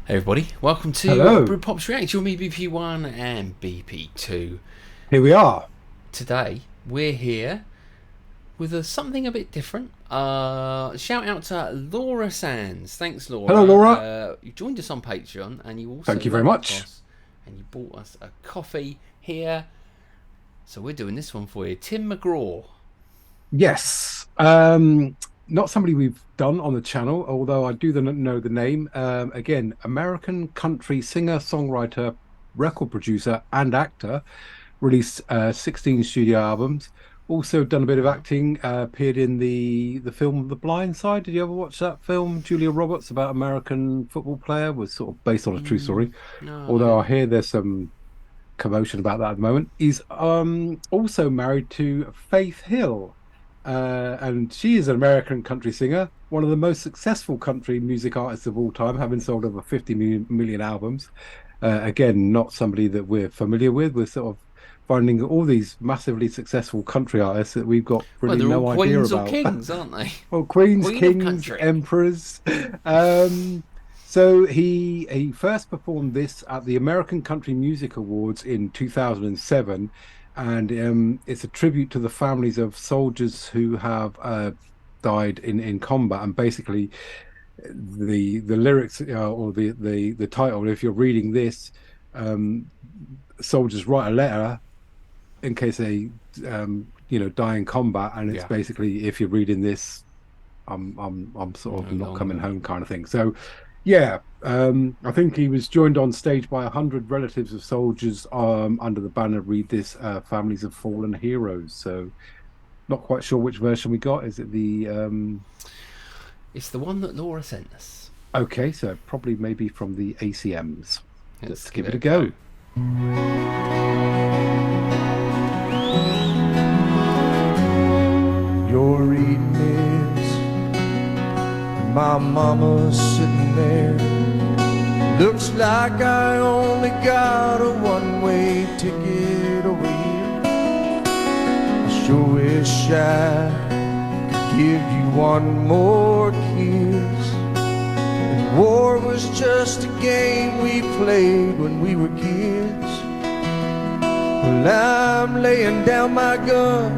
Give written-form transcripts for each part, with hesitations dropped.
Hey everybody, welcome to Hello. Brewpop's Reaction with me, BP1 and BP2. Here we are. Today, we're here with something a bit different. Shout out to Laura Sands. Thanks, Hello, Laura. Laura. You joined us on Patreon and you also Thank you very love much. us and you bought us a coffee here. So we're doing this one for you. Tim McGraw. Yes. Not somebody we've done on the channel, although I do know the name. Again, American country singer, songwriter, record producer, and actor. Released 16 studio albums. Also done a bit of acting. Appeared in the film The Blind Side. Did you ever watch that film? Julia Roberts, about American football player, was sort of based on a true story. No, I Although I didn't. hear there's some commotion about that at the moment. He's also married to Faith Hill, and she is an American country singer, one of the most successful country music artists of all time, having sold over 50 million albums. Again, not somebody that we're familiar with. We're sort of finding all these massively successful country artists that we've got Well, really they're all no idea queens or about. kings, aren't they? Well, queens, Queen of kings, country. emperors. Um, so he first performed this at the American Country Music Awards in 2007, and it's a tribute to the families of soldiers who have died in combat. And basically, the lyrics or the title, if you're reading this, um, soldiers write a letter in case they die in combat, and it's Yeah. basically, if you're reading this, I'm sort of No not coming longer. home, kind of thing. So yeah, I think he was joined on stage by 100 relatives of soldiers under the banner "Read This, Families of Fallen Heroes." So not quite sure which version we got. Is it the It's the one that Laura sent us. okay, so probably maybe from the ACMs. Let's Let's give give it it a a go. go. You're reading this, my mama's sitting there. Looks like I only got a one-way ticket over here. I sure wish I could give you one more kiss. And war was just a game we played when we were kids. Well, I'm laying down my gun,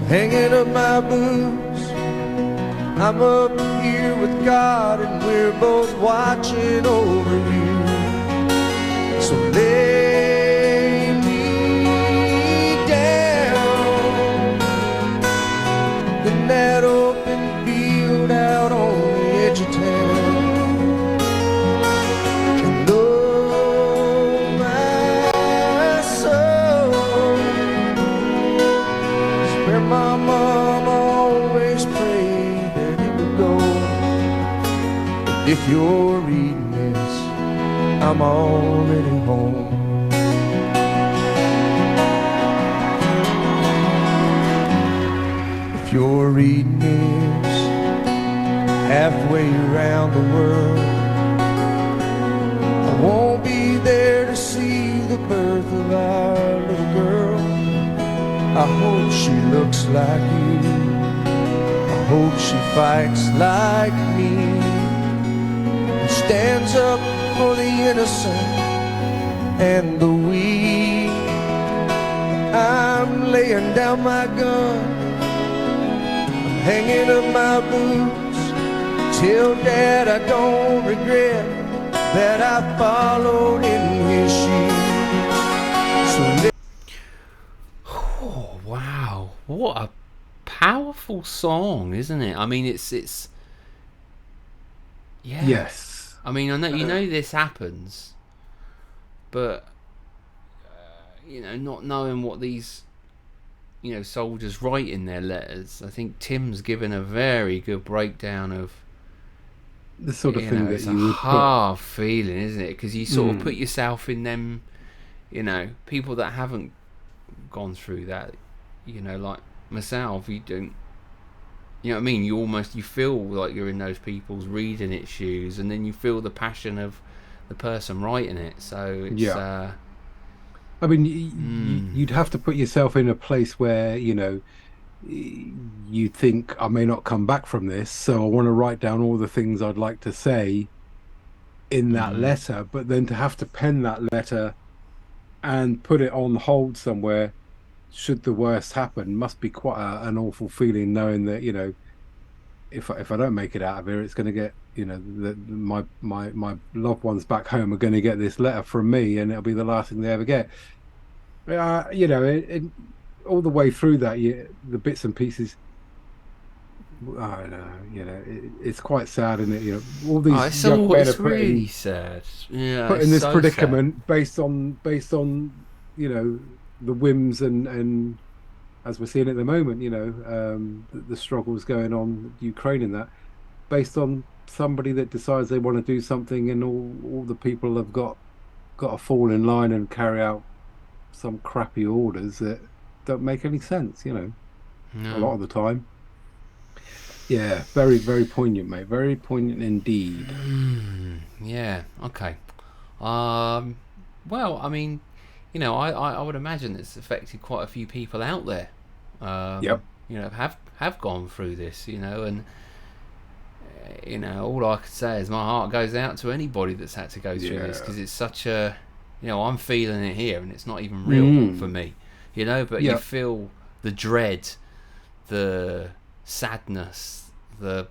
hanging up my boots. I'm up here with God and we're both watching over you. So lay me down in that open field out on the edge of town. And oh, my soul, where my mom always prayed that it would go. But if you're reading this, I'm already home. If you're reading this, halfway around the world, I won't be there to see the birth of our little girl. I hope she looks like you. I hope she fights like me and stands up for the innocent and the weak. I'm laying down my gun, I'm hanging up my boots. Tell Dad I don't regret that I followed in his shoes. So Oh wow! What a powerful song, isn't it? I mean, it's yeah. Yes. I mean, I know you know this happens, but not knowing what these soldiers write in their letters, I think Tim's given a very good breakdown of The sort of thing that it's a you would put. hard feeling, isn't it? Because you sort of put Mm, yourself in them, people that haven't gone through that, like myself. You don't, you know what I mean? You feel like you're in those people's reading it shoes, and then you feel the passion of the person writing it. So it's yeah. I mean, mm, you'd have to put yourself in a place where, you think, I may not come back from this, so I want to write down all the things I'd like to say in that letter, but then to have to pen that letter and put it on hold somewhere should the worst happen must be quite an awful feeling, knowing that, you know, if I don't make it out of here, it's going to get, you know, my loved ones back home are going to get this letter from me, and it'll be the last thing they ever get. You know, all the way through that, the bits and pieces. I don't know, you know, it's quite sad, isn't it? You know, all these young men are really sad. Yeah, put in this predicament based on you know, the whims and as we're seeing at the moment, you know, the struggles going on with Ukraine and that, based on somebody that decides they want to do something, and all the people have got to fall in line and carry out some crappy orders that don't make any sense, you know, a lot of the time. Yeah, very, very poignant, mate. Very poignant indeed. Yeah, okay. Well, I mean, you know, I would imagine it's affected quite a few people out there. Yep. You know, have gone through this, you know, and you know, all I could say is my heart goes out to anybody that's had to go through this, because it's such a, you know, I'm feeling it here, and it's not even real for me, you know, but you feel the dread, the sadness, the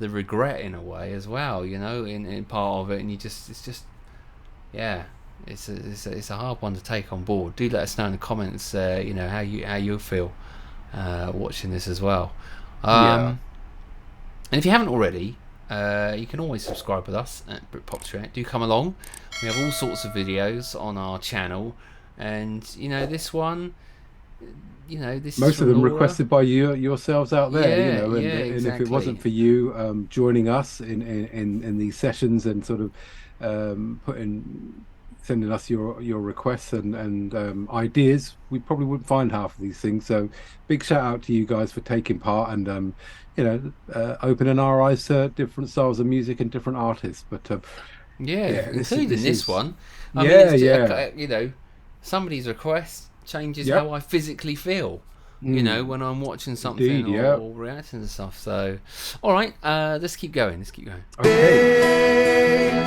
regret in a way as well, you know, in part of it, and it's just yeah, it's a hard one to take on board. Do let us know in the comments, you know, how you feel watching this as well. And if you haven't already, you can always subscribe with us at Britpop Track. Do come along. We have all sorts of videos on our channel, and you know, this one, you know, this most is of them Laura. requested by yourselves out there, Yeah, you know, and, exactly. And if it wasn't for you joining us in these sessions and sort of sending us your requests and ideas, we probably wouldn't find half of these things. So big shout out to you guys for taking part and you know, opening our eyes to different styles of music and different artists. But including this one. I mean, it's you know, somebody's request changes how I physically feel, you know, when I'm watching something or reacting to stuff. So all right, let's keep going. Okay.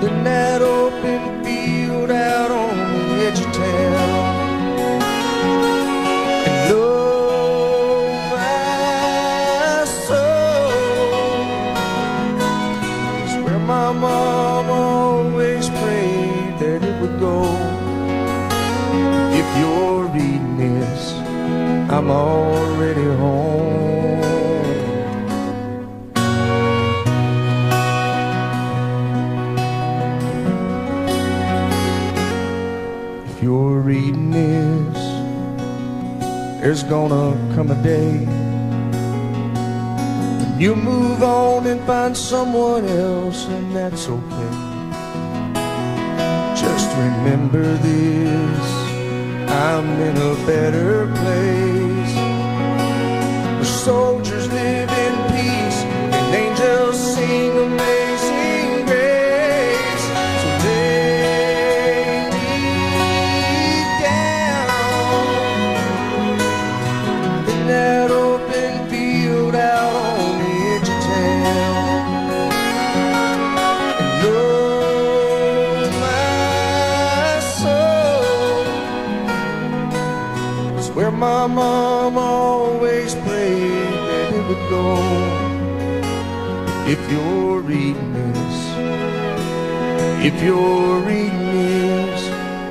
In that open field out on the edge of town, and oh my soul, it's where my mom always prayed that it would go. If you're reading this, I'm already home. You're reading this, there's gonna come a day when you move on and find someone else, and that's okay. Just remember this, I'm in a better place, where soldiers live in peace and angels sing amazing grace. So lay me down in that open field out on the edge of town, and oh my soul, it's where my mom always prayed that it would go. If you're reading this,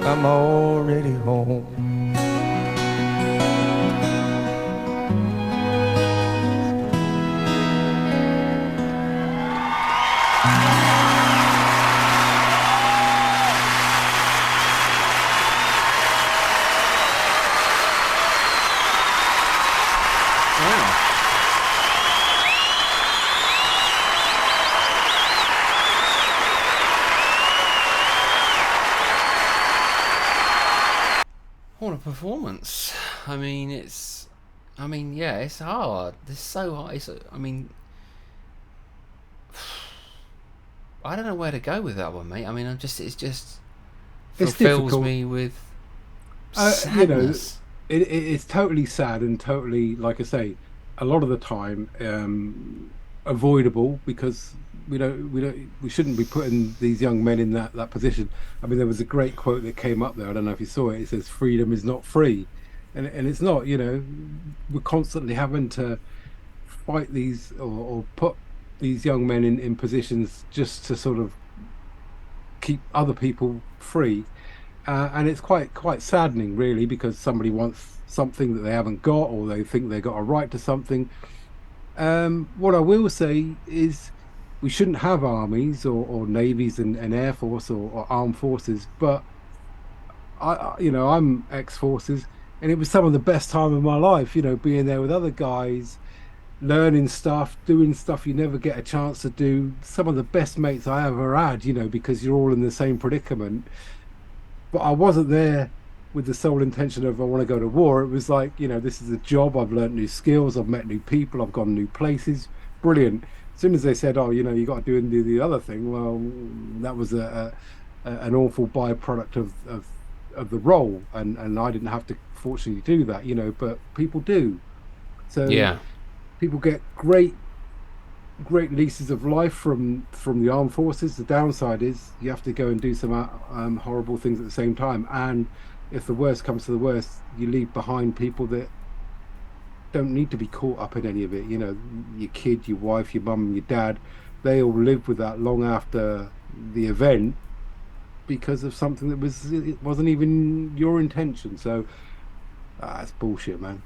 I'm already home. What a performance. I mean, it's hard. It's so hard. I don't know where to go with that one, mate. I mean, it just fulfills me with sadness. You know, it's totally sad and totally, like I say, a lot of the time avoidable, because we shouldn't be putting these young men in that position. I mean, there was a great quote that came up there. I don't know if you saw it. It says, "Freedom is not free," and it's not. We're constantly having to fight these or put these young men in positions just to sort of keep other people free, and it's quite saddening, really, because somebody wants something that they haven't got, or they think they got a right to something. What I will say is, we shouldn't have armies or navies and air force or armed forces, but I'm ex-forces, and it was some of the best time of my life, being there with other guys, learning stuff, doing stuff you never get a chance to do. Some of the best mates I ever had, because you're all in the same predicament. But I wasn't there with the sole intention of I want to go to war. It was like, this is a job. I've learned new skills. I've met new people. I've gone new places. Brilliant. As soon as they said, oh, you got to do and do the other thing, well, that was an awful byproduct of the role, and I didn't have to fortunately do that, but people do. So yeah, people get great leases of life from the armed forces. The downside is you have to go and do some horrible things at the same time, and if the worst comes to the worst, you leave behind people that don't need to be caught up in any of it. Your kid, your wife, your mum, and your dad, they all live with that long after the event because of something that wasn't even your intention. So it's bullshit, man.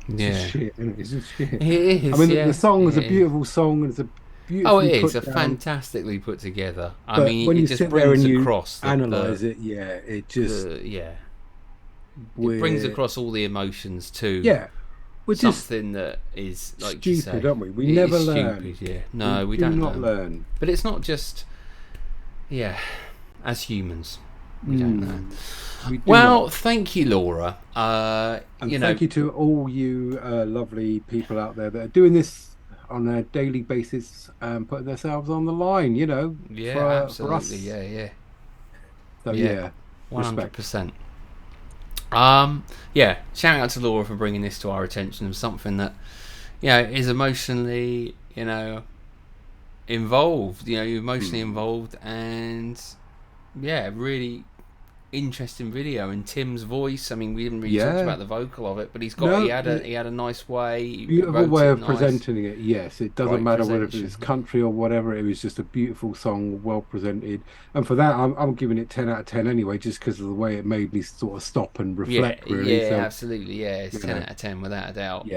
It's just shit, isn't it? It's just shit. It is. I mean, the song is a beautiful song, and it's a beautiful. Oh, it is fantastically put together. I mean, when it you just sit there brings and you across analyze it, it just it brings across all the emotions too. Yeah, which something that is like stupid, you say, don't we? We never learn. Stupid, yeah. No, we do don't not learn. But it's not just, as humans, we don't learn. Well, thank you, Laura. And thank you to all you lovely people out there that are doing this on a daily basis and putting themselves on the line, absolutely, for us. Yeah. So 100%. Shout out to Laura for bringing this to our attention of something that, is emotionally, involved, involved, and really interesting video. And Tim's voice, I mean, we didn't really talk about the vocal of it, but he had a nice way, beautiful way of presenting it. Yes, it doesn't matter whether it's country or whatever. It was just a beautiful song, well presented, and for that I'm giving it 10 out of 10 anyway, just because of the way it made me sort of stop and reflect. Absolutely, it's 10 out of 10 without a doubt.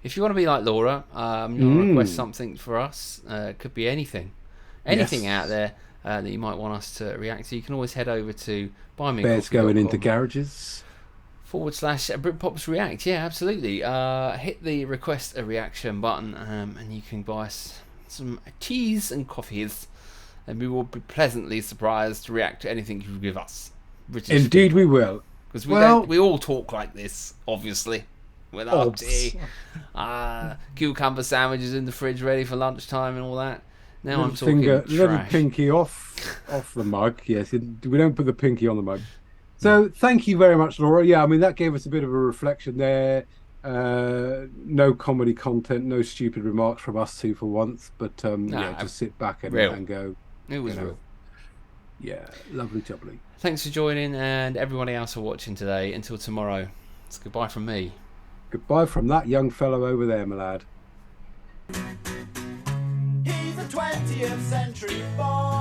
If you want to be like Laura, you want to request something for us, could be anything out there that you might want us to react to, you can always head over to Bears Going Into Garages /BritPops React. Yeah, absolutely. Hit the request a reaction button, and you can buy us some teas and coffees, and we will be pleasantly surprised to react to anything you give us. Indeed, we will. Because we all talk like this, obviously. With our tea, cucumber sandwiches in the fridge ready for lunchtime and all that. Now I'm talking little pinky off the mug. Yes, we don't put the pinky on the mug. So thank you very much, Laura. Yeah, I mean, that gave us a bit of a reflection there. No comedy content, no stupid remarks from us two for once, but just sit back and go. It was real. Yeah, lovely jubbly. Thanks for joining, and everybody else for watching today. Until tomorrow, it's goodbye from me. Goodbye from that young fellow over there, my lad. He's a 20th century boy.